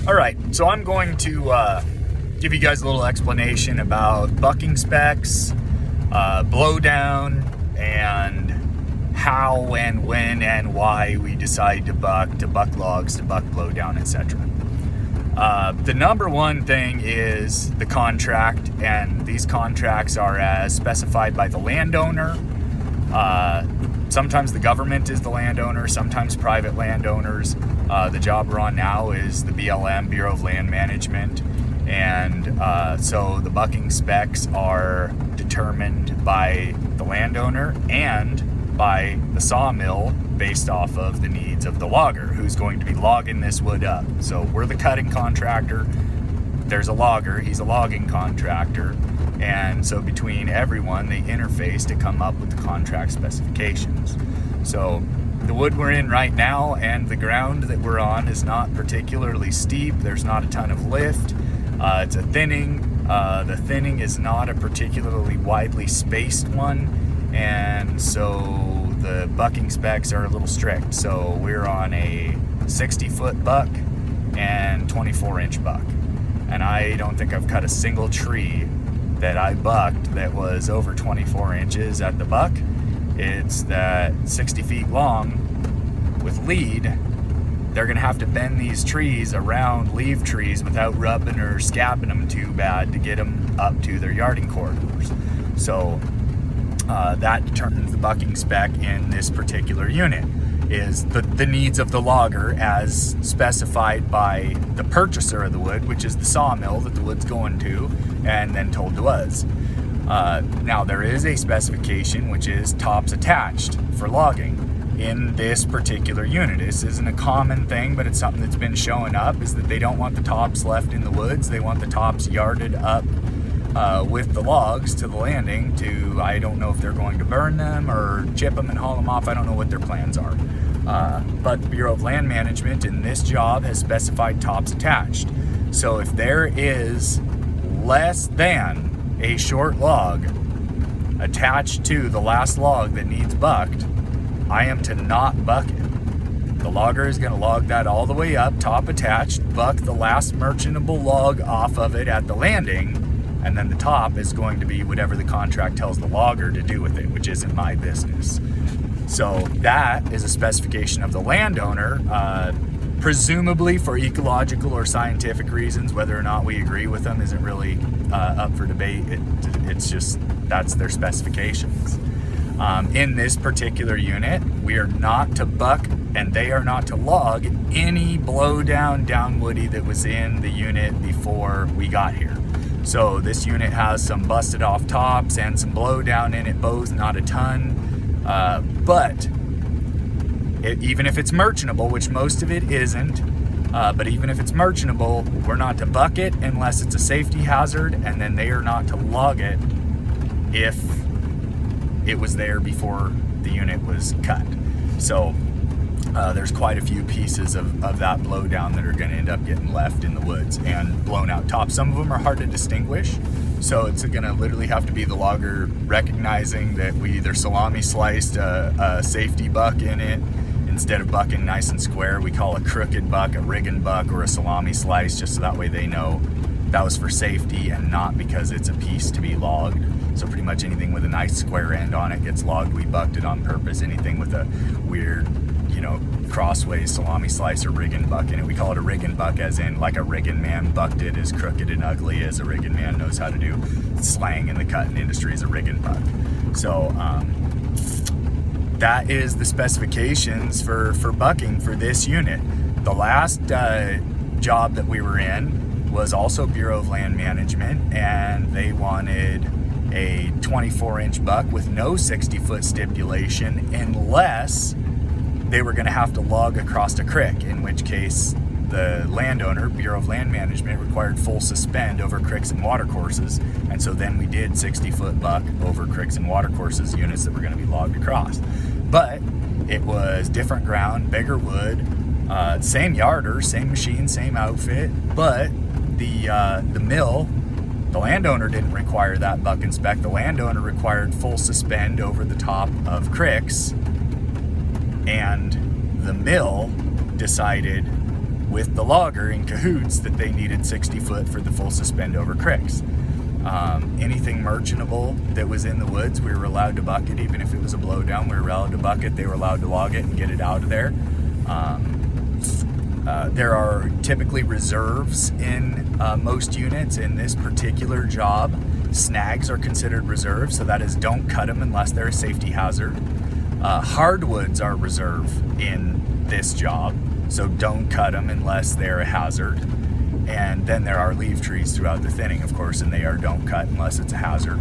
All right, so I'm going to give you guys a little explanation about bucking specs, blowdown, and how and when and why we decide to buck logs, to buck blowdown, etc. The number one thing is the contract, and these contracts are as specified by the landowner. Sometimes the government is the landowner, sometimes private landowners. The job we're on now is the BLM, Bureau of Land Management, and so the bucking specs are determined by the landowner and by the sawmill based off of the needs of the logger who's going to be logging this wood up. So we're the cutting contractor, there's a logger, he's a logging contractor, and so between everyone they interface to come up with the contract specifications. So the wood we're in right now and the ground that we're on is not particularly steep. There's not a ton of lift. It's a thinning. The thinning is not a particularly widely spaced one, and so the bucking specs are a little strict. So we're on a 60-foot buck and 24-inch buck, and I don't think I've cut a single tree that I bucked that was over 24 inches at the buck. It's that 60 feet long with lead. They're gonna have to bend these trees around leaf trees without rubbing or scabbing them too bad to get them up to their yarding corridors. So that determines the bucking spec in this particular unit, is the needs of the logger as specified by the purchaser of the wood, which is the sawmill that the wood's going to, and then told to us. Now there is a specification which is tops attached for logging in this particular unit. This isn't a common thing, but it's something that's been showing up, is that they don't want the tops left in the woods. They want the tops yarded up with the logs to the landing to, I don't know if they're going to burn them or chip them and haul them off. I don't know what their plans are. But the Bureau of Land Management in this job has specified tops attached. So if there is less than a short log attached to the last log that needs bucked, I am to not buck it. The logger is going to log that all the way up, top attached, buck the last merchantable log off of it at the landing, and then the top is going to be whatever the contract tells the logger to do with it, which isn't my business. So that is a specification of the landowner, presumably for ecological or scientific reasons. Whether or not we agree with them isn't really up for debate. It's just, that's their specifications. In this particular unit, we are not to buck and they are not to log any blowdown downwoody that was in the unit before we got here. So this unit has some busted off tops and some blowdown in it, both not a ton, but even if it's merchantable, which most of it isn't, but even if it's merchantable, we're not to buck it unless it's a safety hazard, and then they are not to log it if it was there before the unit was cut. So there's quite a few pieces of that blowdown that are going to end up getting left in the woods and blown out tops. Some of them are hard to distinguish, so it's going to literally have to be the logger recognizing that we either salami sliced a safety buck in it. Instead of bucking nice and square, we call a crooked buck, a rigging buck, or a salami slice, just so that way they know that was for safety and not because it's a piece to be logged. So pretty much anything with a nice square end on it gets logged. We bucked it on purpose. Anything with a weird, crossways salami slice or rigging buck in it, we call it a rigging buck, as in like a rigging man bucked it, as crooked and ugly as a rigging man knows how to do. Slang in the cutting industry is a rigging buck. So that is the specifications for bucking for this unit. The last job that we were in was also Bureau of Land Management, and they wanted a 24-inch buck with no 60-foot stipulation unless they were going to have to log across a creek, in which case the landowner, Bureau of Land Management, required full suspend over creeks and watercourses, and so then we did 60-foot buck over creeks and watercourses units that were going to be logged across. But it was different ground, bigger wood, same yarder, same machine, same outfit, but the mill, the landowner didn't require that buck and spec. The landowner required full suspend over the top of cricks, and the mill decided with the logger in cahoots that they needed 60 foot for the full suspend over cricks. Anything merchantable that was in the woods, we were allowed to bucket. Even if it was a blowdown, we were allowed to bucket. They were allowed to log it and get it out of there. There are typically reserves in most units. In this particular job, snags are considered reserves, so that is, don't cut them unless they're a safety hazard. Hardwoods are reserve in this job, so don't cut them unless they're a hazard. And then there are leaf trees throughout the thinning, of course, and they are don't cut unless it's a hazard.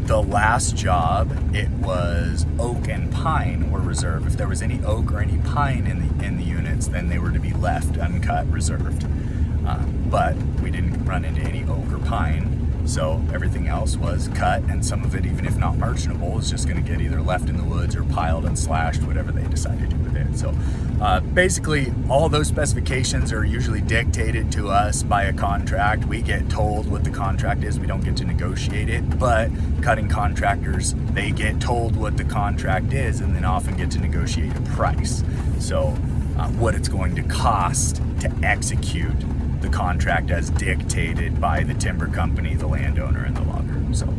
The last job, it was oak and pine were reserved. If there was any oak or any pine in the units, then they were to be left uncut, reserved. But we didn't run into any oak or pine, so everything else was cut, and some of it, even if not merchantable, is just going to get either left in the woods or piled and slashed, whatever they decided to do with it. So basically, all those specifications are usually dictated to us by a contract. We get told what the contract is. We don't get to negotiate it, but cutting contractors, they get told what the contract is and then often get to negotiate a price. So what it's going to cost to execute the contract as dictated by the timber company, the landowner, and the logger. So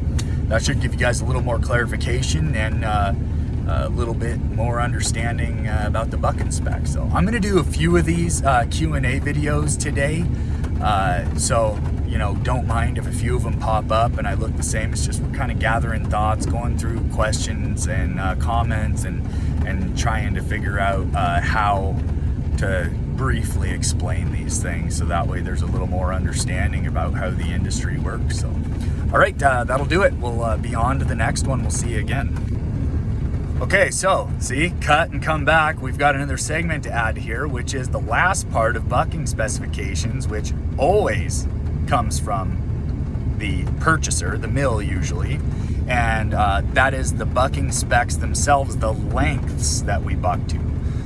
that should give you guys a little more clarification and a little bit more understanding about the bucking spec. So I'm going to do a few of these Q&A videos today. So, you know, don't mind if a few of them pop up and I look the same. It's just we're kind of gathering thoughts, going through questions and comments and trying to figure out how to briefly explain these things, so that way there's a little more understanding about how the industry works. So, all right, that'll do it. We'll be on to the next one. We'll see you again. Okay, so see, cut and come back. We've got another segment to add here, which is the last part of bucking specifications, which always comes from the purchaser, the mill usually, and that is the bucking specs themselves, the lengths that we buck to.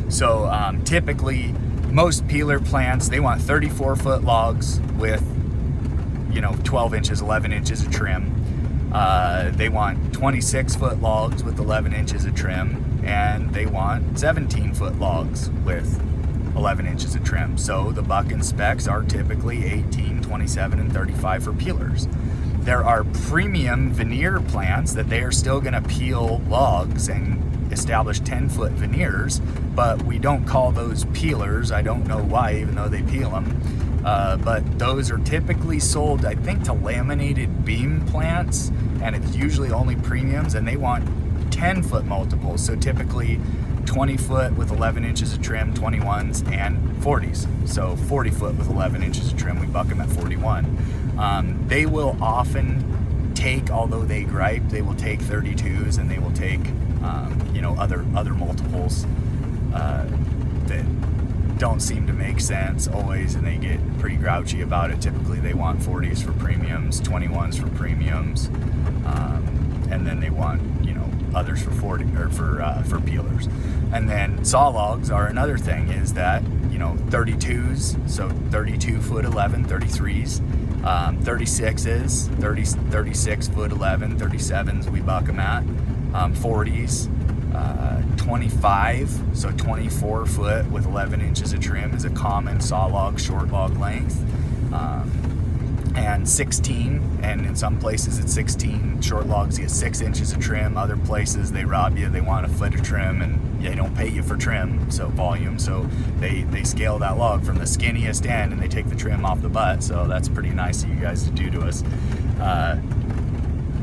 So typically, most peeler plants, they want 34-foot logs with, 12 inches, 11 inches of trim. They want 26-foot logs with 11 inches of trim, and they want 17-foot logs with 11 inches of trim. So the bucking specs are typically 18, 27, and 35 for peelers. There are premium veneer plants that they are still going to peel logs and establish 10-foot veneers, but we don't call those peelers. I don't know why, even though they peel them. But those are typically sold, I think, to laminated beam plants, and it's usually only premiums, and they want 10-foot multiples. So typically 20-foot with 11 inches of trim, 21s, and 40s. So 40-foot with 11 inches of trim, we buck them at 41. They will often take, although they gripe, they will take 32s, and they will take other multiples that don't seem to make sense always, and they get pretty grouchy about it. Typically they want 40s for premiums, 21s for premiums, and then they want others for 40 or for peelers. And then saw logs are another thing, is that 32s, so 32 foot 11, 33s, 36s, 36 foot 11, 37s we buck them at, 40s, 25, so 24 foot with 11 inches of trim is a common saw log, short log length, and 16, and in some places it's 16 short logs get 6 inches of trim. Other places they rob you, they want a foot of trim, and they don't pay you for trim, so volume, so they scale that log from the skinniest end and they take the trim off the butt. So that's pretty nice of you guys to do to us.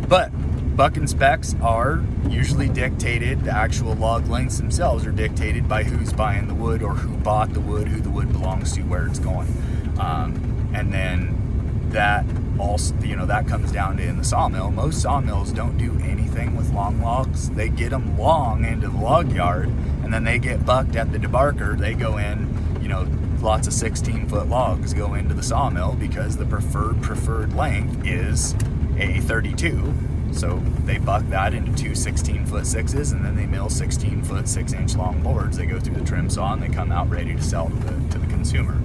But bucking specs are usually dictated, the actual log lengths themselves are dictated by who's buying the wood, or who bought the wood, who the wood belongs to, where it's going. And then that also, that comes down to in the sawmill. Most sawmills don't do anything with long logs. They get them long into the log yard, and then they get bucked at the debarker. They go in, lots of 16-foot logs go into the sawmill because the preferred length is a 32. So they buck that into two 16-foot 6s, and then they mill 16-foot 6-inch long boards. They go through the trim saw and they come out ready to sell to the consumer.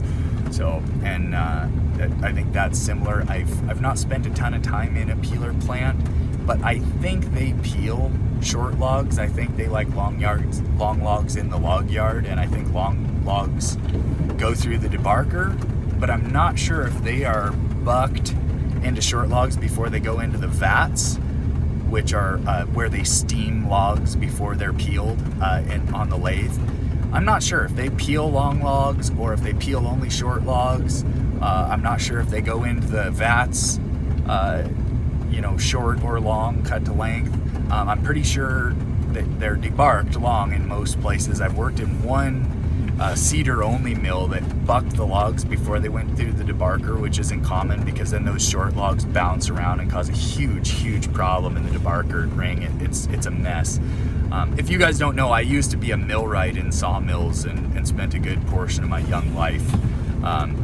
So, and I think that's similar. I've not spent a ton of time in a peeler plant, but I think they peel short logs. I think they like long logs in the log yard, and I think long logs go through the debarker, but I'm not sure if they are bucked into short logs before they go into the vats, which are where they steam logs before they're peeled on the lathe. I'm not sure if they peel long logs or if they peel only short logs. I'm not sure if they go into the vats, short or long, cut to length. I'm pretty sure that they're debarked long in most places. I've worked in one cedar only mill that bucked the logs before they went through the debarker, which isn't common because then those short logs bounce around and cause a huge problem in the debarker ring. It's a mess. If you guys don't know, I used to be a millwright in sawmills and spent a good portion of my young life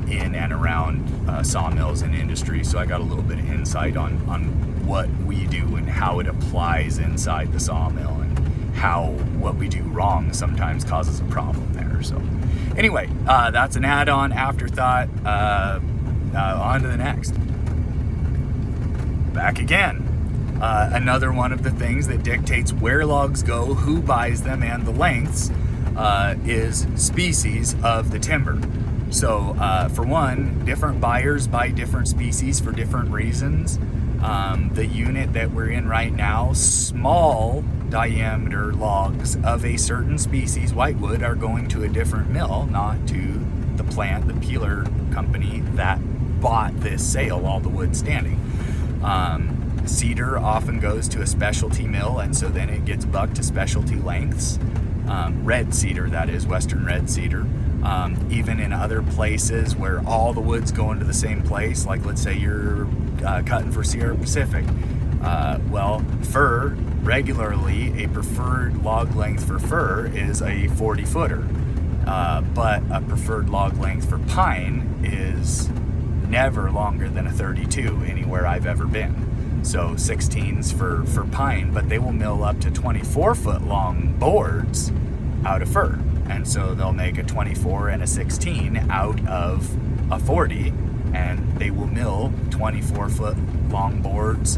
in and around sawmills and industry, so I got a little bit of insight on what we do and how it applies inside the sawmill, and how what we do wrong sometimes causes a problem there. So anyway, that's an add-on afterthought. On to the next. Back again. Another one of the things that dictates where logs go, who buys them, and the lengths is species of the timber. So for one, different buyers buy different species for different reasons. The unit that we're in right now, small diameter logs of a certain species, whitewood, are going to a different mill, not to the plant, the peeler company that bought this sale, all the wood standing. Cedar often goes to a specialty mill, and so then it gets bucked to specialty lengths. Red cedar, that is, western red cedar. Even in other places where all the wood's going to the same place, like let's say you're cutting for Sierra Pacific. Fir, regularly a preferred log length for fir is a 40 footer, but a preferred log length for pine is never longer than a 32 anywhere I've ever been. So 16s for pine, but they will mill up to 24 foot long boards out of fir. And so they'll make a 24 and a 16 out of a 40, and they will mill 24 foot long boards,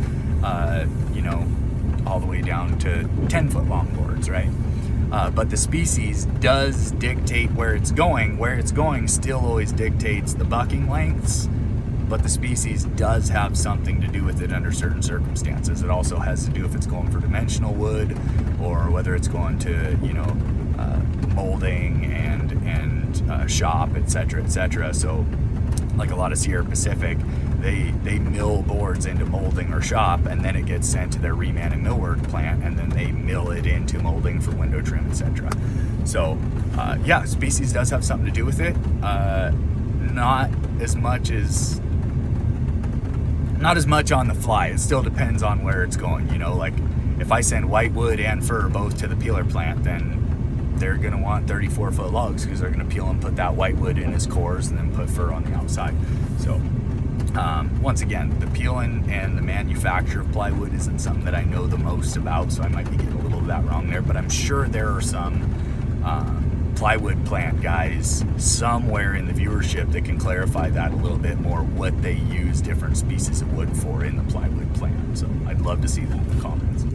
all the way down to 10 foot long boards, right? But the species does dictate where it's going. Where it's going still always dictates the bucking lengths, but the species does have something to do with it under certain circumstances. It also has to do if it's going for dimensional wood or whether it's going to, molding and shop, etc. So like a lot of Sierra Pacific, they mill boards into molding or shop, and then it gets sent to their reman and millwork plant, and then they mill it into molding for window trim, etc. So species does have something to do with it. Not as much on the fly. It still depends on where it's going. Like if I send whitewood and fir both to the peeler plant, then they're going to want 34 foot logs because they're going to peel and put that whitewood in as cores and then put fir on the outside. So once again, the peeling and the manufacture of plywood isn't something that I know the most about, so I might be getting a little of that wrong there, but I'm sure there are some plywood plant guys somewhere in the viewership that can clarify that a little bit more, what they use different species of wood for in the plywood plant. So I'd love to see that in the comments.